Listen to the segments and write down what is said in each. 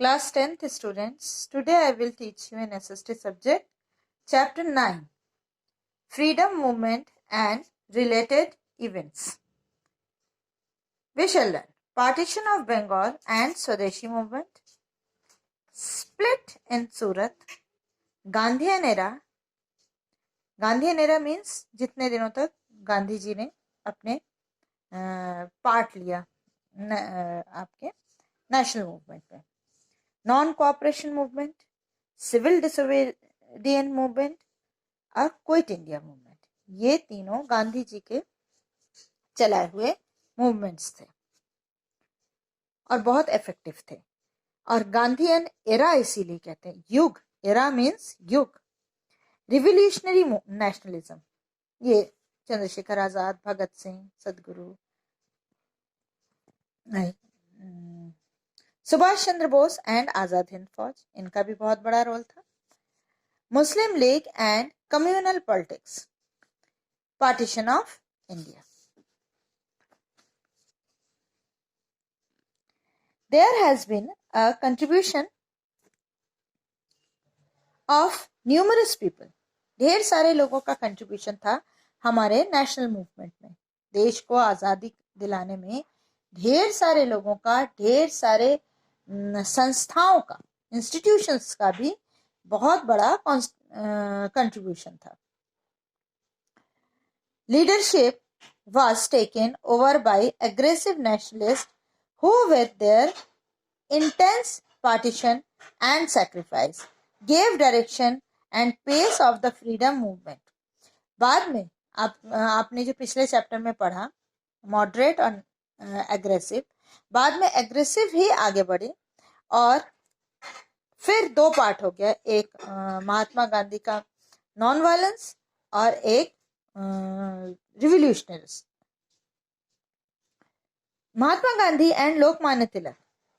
Class 10th students, today I will teach you an SST subject, Chapter 9, Freedom Movement and Related Events. We shall learn Partition of Bengal and Swadeshi Movement, Split in Surat, Gandhian era. Gandhian era means जितने दिनों तक गांधी जी ने अपने part लिया आपके national movement में. Non cooperation movement, civil disobedient movement और quit India movement, ये तीनों गांधी जी के चलाए हुए मूवमेंट्स थे और बहुत इफेक्टिव थे. और गांधीयन एरा इसीलिए कहते हैं, युग, एरा मीन्स युग. रिवोल्यूशनरी नेशनलिज्म, ये चंद्रशेखर आजाद, भगत सिंह, सदगुरु, सुभाष चंद्र बोस एंड आजाद हिंद फौज, इनका भी बहुत बड़ा रोल था. Muslim League and communal politics, partition of India. There has been a contribution of numerous people. ढेर सारे लोगों का कंट्रीब्यूशन था हमारे नेशनल मूवमेंट में. देश को आजादी दिलाने में ढेर सारे लोगों का, ढेर सारे संस्थाओं का, इंस्टीट्यूशंस का भी बहुत बड़ा कंट्रीब्यूशन था. Leadership was taken over by aggressive nationalists who with their intense partition and sacrifice gave direction and pace of the freedom movement. बाद में आपने जो पिछले चैप्टर में पढ़ा मॉडरेट और एग्रेसिव, बाद में एग्रेसिव ही आगे बढ़े और फिर दो पार्ट हो गया, एक महात्मा गांधी का नॉन वायलेंस और एक revolutionaries. Mahatma Gandhi and Lokmanya Tilak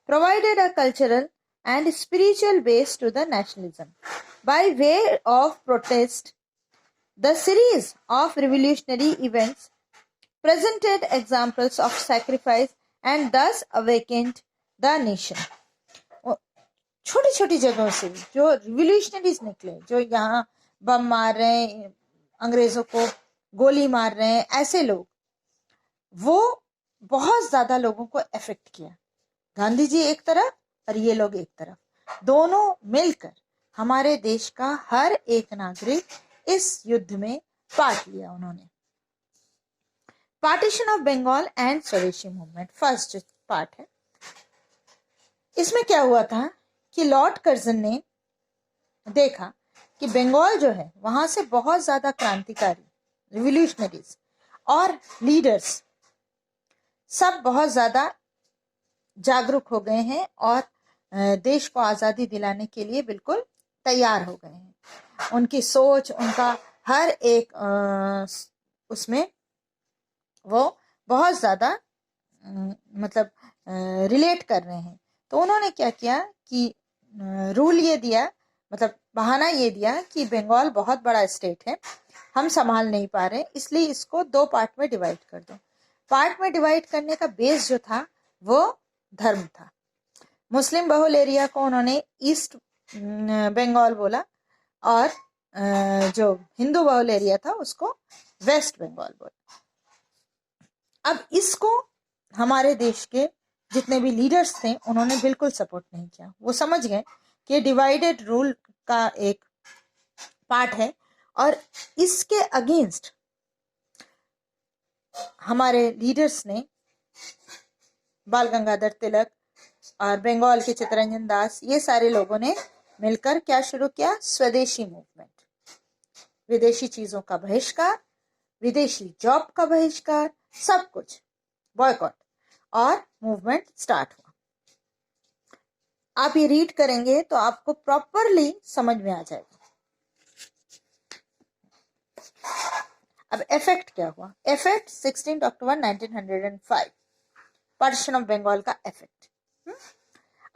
provided a cultural and spiritual base to the nationalism. By way of protest, the series of revolutionary events presented examples of sacrifice and thus awakened the nation. छोटी छोटी जगहों से जो revolutionaries निकले, जो यहाँ बम मार रहे हैं, अंग्रेजों को गोली मार रहे हैं, ऐसे लोग, वो बहुत ज्यादा लोगों को इफेक्ट किया. गांधी जी एक तरफ और ये लोग एक तरफ, दोनों मिलकर हमारे देश का हर एक नागरिक इस युद्ध में पार्ट लिया उन्होंने. पार्टीशन ऑफ बंगाल एंड स्वदेशी मूवमेंट, फर्स्ट पार्ट है. इसमें क्या हुआ था कि लॉर्ड कर्जन ने देखा कि बंगाल जो है वहां से बहुत ज्यादा क्रांतिकारी, रिवोल्यूशनरीज और लीडर्स सब बहुत ज्यादा जागरूक हो गए हैं और देश को आजादी दिलाने के लिए बिल्कुल तैयार हो गए हैं. उनकी सोच, उनका हर एक उसमें वो बहुत ज्यादा मतलब रिलेट कर रहे हैं. तो उन्होंने क्या किया कि रूल ये दिया, मतलब बहाना ये दिया कि बंगाल बहुत बड़ा स्टेट है, हम संभाल नहीं पा रहे, इसलिए इसको दो पार्ट में डिवाइड कर दो. पार्ट में डिवाइड करने का बेस जो था वो धर्म था. मुस्लिम बहुल एरिया को उन्होंने ईस्ट बंगाल बोला और जो हिंदू बहुल एरिया था उसको वेस्ट बंगाल बोला. अब इसको हमारे देश के जितने भी लीडर्स थे उन्होंने बिल्कुल सपोर्ट नहीं किया. वो समझ गए कि डिवाइडेड रूल का एक पार्ट है और इसके अगेंस्ट हमारे लीडर्स ने, बाल गंगाधर तिलक और बंगाल के चित्तरंजन दास, ये सारे लोगों ने मिलकर क्या शुरू किया, स्वदेशी मूवमेंट. विदेशी चीजों का बहिष्कार, विदेशी जॉब का बहिष्कार, सब कुछ बॉयकॉट, और मूवमेंट स्टार्ट हुआ. आप ये रीड करेंगे तो आपको प्रॉपरली समझ में आ जाएगा. अब इफेक्ट क्या हुआ. Effect 16 October 1905, partition of Bengal का effect.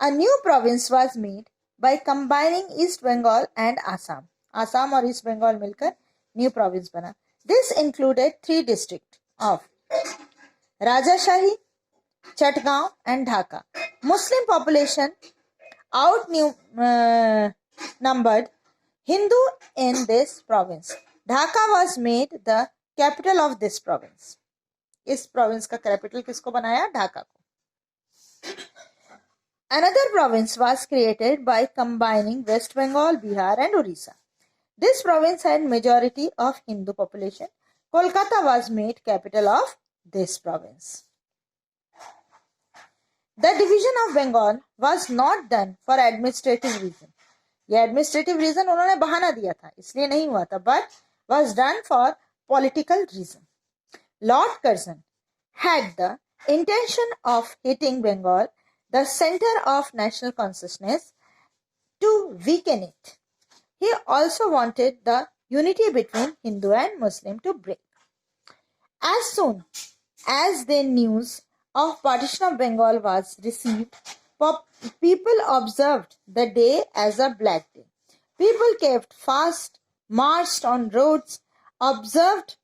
A new province was made by combining East Bengal and Assam. Assam और ईस्ट बंगाल मिलकर न्यू प्रोविंस बना. This included 3 districts of Rajashahi, Chatgaon and Dhaka. Muslim population outnumbered Hindu in this province. Dhaka was made the capital of this province. इस province का capital किसको बनाया? ढाका को. Another province was created by combining West Bengal, Bihar and Orissa. This province had majority of Hindu population. Kolkata was made capital of this province. The division of Bengal was not done for administrative reason. ये administrative reason उन्होंने बहाना दिया था, इसलिए नहीं हुआ था, but was done for political reason. Lord Curzon had the intention of hitting Bengal, the center of national consciousness, to weaken it. He also wanted the unity between Hindu and Muslim to break. As soon as the news of partition of Bengal was received, people observed the day as a black day. People kept fast, marched on roads, observed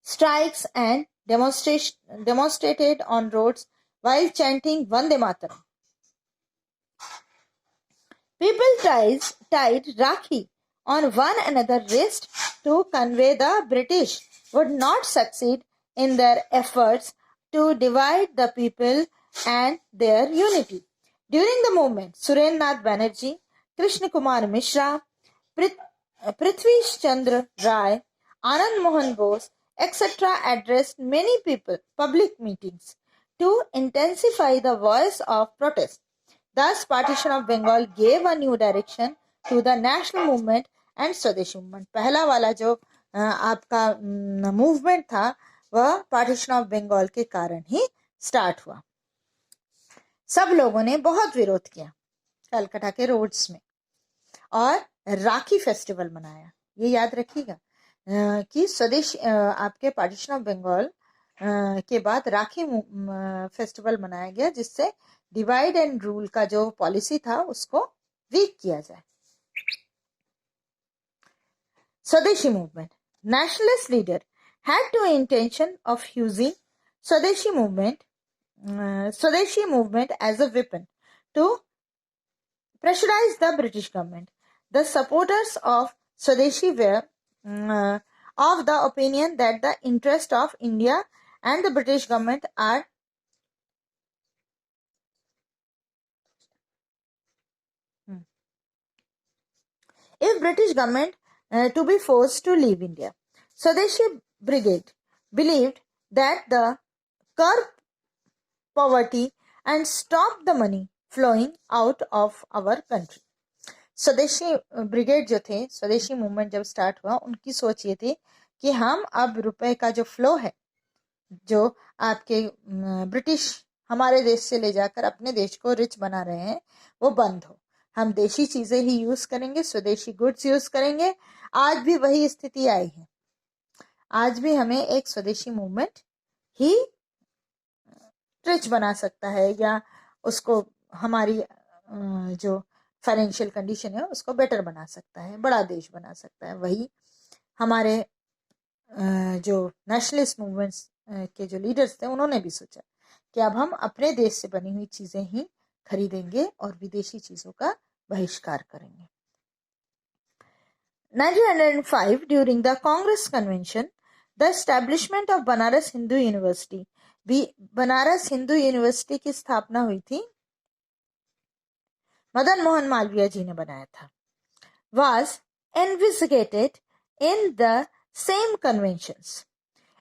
strikes and demonstrated on roads while chanting Vande Mataram. People tied Rakhi on one another's wrist to convey the British would not succeed in their efforts to divide the people and their unity. During the movement, Surendranath Banerjee, Krishna Kumar Mishra, Prithvi Chandra Rai, Anand Mohan Bose, etc. addressed many public meetings to intensify the voice of protest. Thus, partition of Bengal gave a new direction to the national movement and Swadeshi movement. पहला वाला जो आपका movement था वह partition of Bengal के कारण ही start हुआ. सब लोगों ने बहुत विरोध किया कलकत्ता के रोड्स में और राखी फेस्टिवल मनाया. ये याद रखिएगा कि स्वदेश आपके पार्टीशन ऑफ बंगाल के बाद राखी फेस्टिवल मनाया गया जिससे डिवाइड एंड रूल का जो पॉलिसी था उसको वीक किया जाए. स्वदेशी movement. Nationalist leader had no intention of using Swadeshi movement as a weapon to pressurize the British government. The supporters of Swadeshi were of the opinion that the interest of India and the British government are if British government to be forced to leave India. Swadeshi Brigade believed that the curb poverty and stop the money flowing out of our country. स्वदेशी brigade जो थे, स्वदेशी movement जब start हुआ, उनकी सोच ये थी कि हम अब रुपए का जो फ्लो है जो आपके ब्रिटिश हमारे देश से ले जाकर अपने देश को रिच बना रहे हैं वो बंद हो. हम देशी चीजें ही यूज करेंगे, स्वदेशी गुड्स यूज करेंगे. आज भी वही स्थिति आई है. आज भी हमें एक स्वदेशी मूवमेंट ही रिच बना सकता है या उसको हमारी जो फाइनेंशियल कंडीशन है उसको बेटर बना सकता है, बड़ा देश बना सकता है. वही हमारे जो नेशनलिस्ट मूवमेंट्स के जो लीडर्स थे उन्होंने भी सोचा कि अब हम अपने देश से बनी हुई चीजें ही खरीदेंगे और विदेशी चीजों का बहिष्कार करेंगे. 1905 during the Congress convention, the establishment of Banaras Hindu University, Banaras Hindu university की स्थापना हुई थी, मदन मोहन मालवीय जी ने बनाया था. was investigated in the same conventions.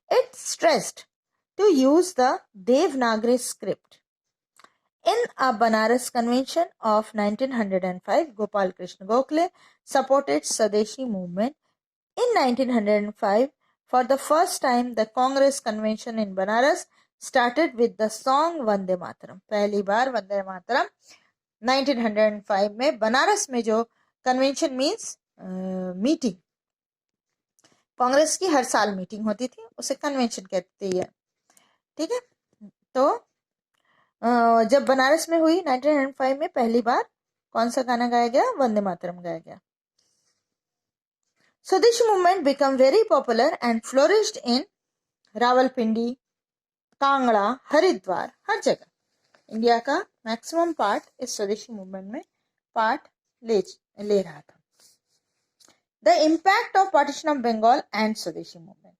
It stressed to use the Devanagari script. In a Banaras convention of 1905, Gopal Krishna Gokhale supported Swadeshi movement. In 1905, for the first time, the Congress convention in Banaras started with the song Vande Mataram. पहली बार वंदे मातरम 1905 में बनारस में जो convention means meeting, Congress की हर साल meeting होती थी, उसे convention कहते हैं. ठीक है, तो जब बनारस में हुई 1905 में पहली बार कौन सा गाना गाया गया? वंदे मातरम गाया गया. Swadeshi movement become very popular and flourished in Rawalpindi, Kangra, Haridwar, हर जगह. इंडिया का मैक्सिमम पार्ट इस स्वदेशी मूवमेंट में पार्ट ले रहा था. The impact of partition of Bengal and Swadeshi movement.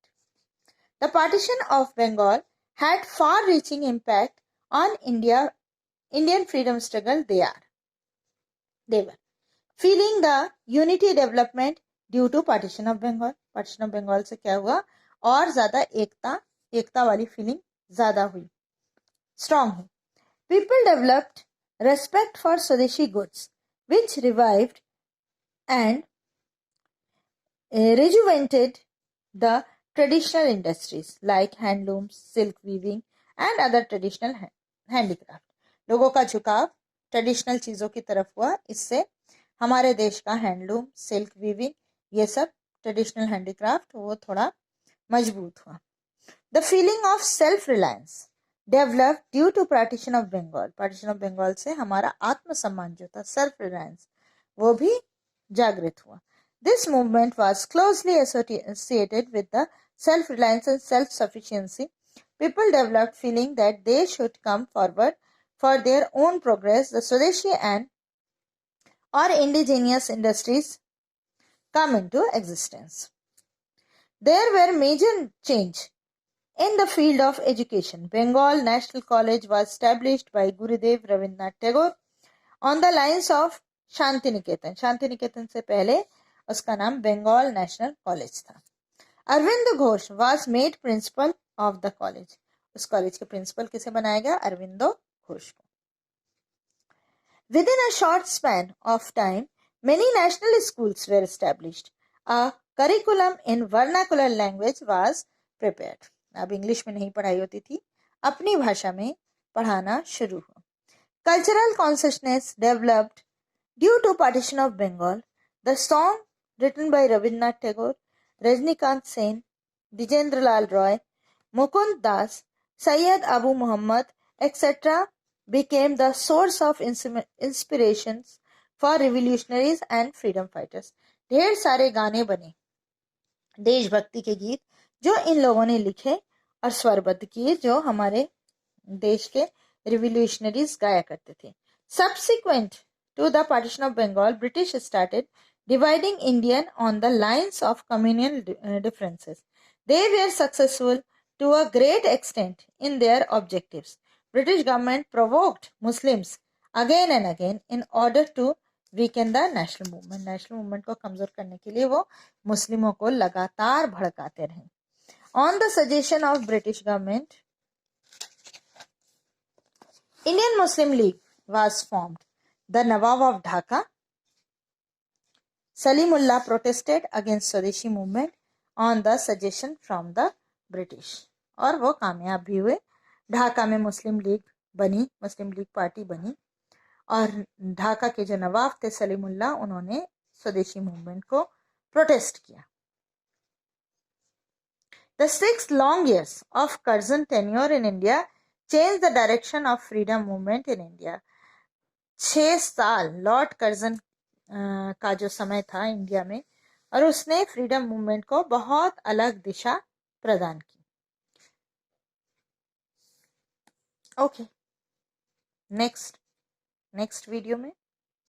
The partition of Bengal had far-reaching impact on Indian freedom struggle. They were feeling the unity development due to partition of Bengal. Partition of Bengal से क्या हुआ और ज़्यादा एकता वाली feeling ज़्यादा हुई, strong हुई. People developed respect for Swadeshi goods, which revived and rejuvenated the traditional industries like handlooms, silk weaving and other traditional handicraft. लोगों का झुकाव ट्रेडिशनल चीज़ों की तरफ हुआ. इससे हमारे देश का हैंडलूम, सिल्क वीविंग, ये सब ट्रेडिशनल हैंडीक्राफ्ट वो थोड़ा मजबूत हुआ. The feeling of self reliance develop due to partition of Bengal. Partition of Bengal से हमारा आत्मसम्मान जो था, सेल्फ रिलायंस, वो भी जागृत हुआ. This movement was closely associated with the self-reliance and self-sufficiency. People developed feeling that they should come forward for their own progress. The Swadeshi and or indigenous industries come into existence. There were major change in the field of education. Bengal National College was established by Gurudev Rabindranath Tagore on the lines of Shantiniketan. Shantiniketan से पहले उसका नाम Bengal national college था. Aurobindo Ghosh was made principal of the college. उस college के principal किसे बनाया गया? अरविंदो घोष को. Within a short span of time, many national schools were established. A curriculum in vernacular language was prepared. अब इंग्लिश में नहीं पढ़ाई होती थी, अपनी भाषा में पढ़ाना शुरू हुआ. Cultural consciousness developed due to partition of Bengal. The song written by Rabindranath Tagore, Rajnikant Sen, Dijendra Lal Roy, Mukund Das, Syed Abu Muhammad, etc. became the source of inspirations for revolutionaries and freedom fighters. ढेर सारे गाने बने, देशभक्ति के गीत जो इन लोगों ने लिखे और स्वरबद्ध किए, जो हमारे देश के रिवोल्यूशनरीज गाया करते थे. Subsequent to the partition of Bengal, British started dividing Indian on the lines of communal differences. They were successful to a great extent in their objectives. British government provoked Muslims again and again in order to weaken the national movement. National movement को कमजोर करने के लिए वो मुस्लिमों को लगातार भड़काते रहे. On the suggestion of British government, Indian Muslim League was formed. The Nawab of Dhaka, Salimullah, protested against Swadeshi movement on the suggestion from the British. और वो कामयाब भी हुए. ढाका में मुस्लिम लीग बनी, मुस्लिम लीग पार्टी बनी और ढाका के जो नवाब थे सलीमुल्लाह, उन्होंने स्वदेशी मूवमेंट को प्रोटेस्ट किया. The 6 long years of Curzon tenure in India changed the direction of freedom movement in India. 6 साल लॉर्ड कर्जन का जो समय था इंडिया में, और उसने फ्रीडम मूवमेंट को बहुत अलग दिशा प्रदान की. ओके, नेक्स्ट वीडियो में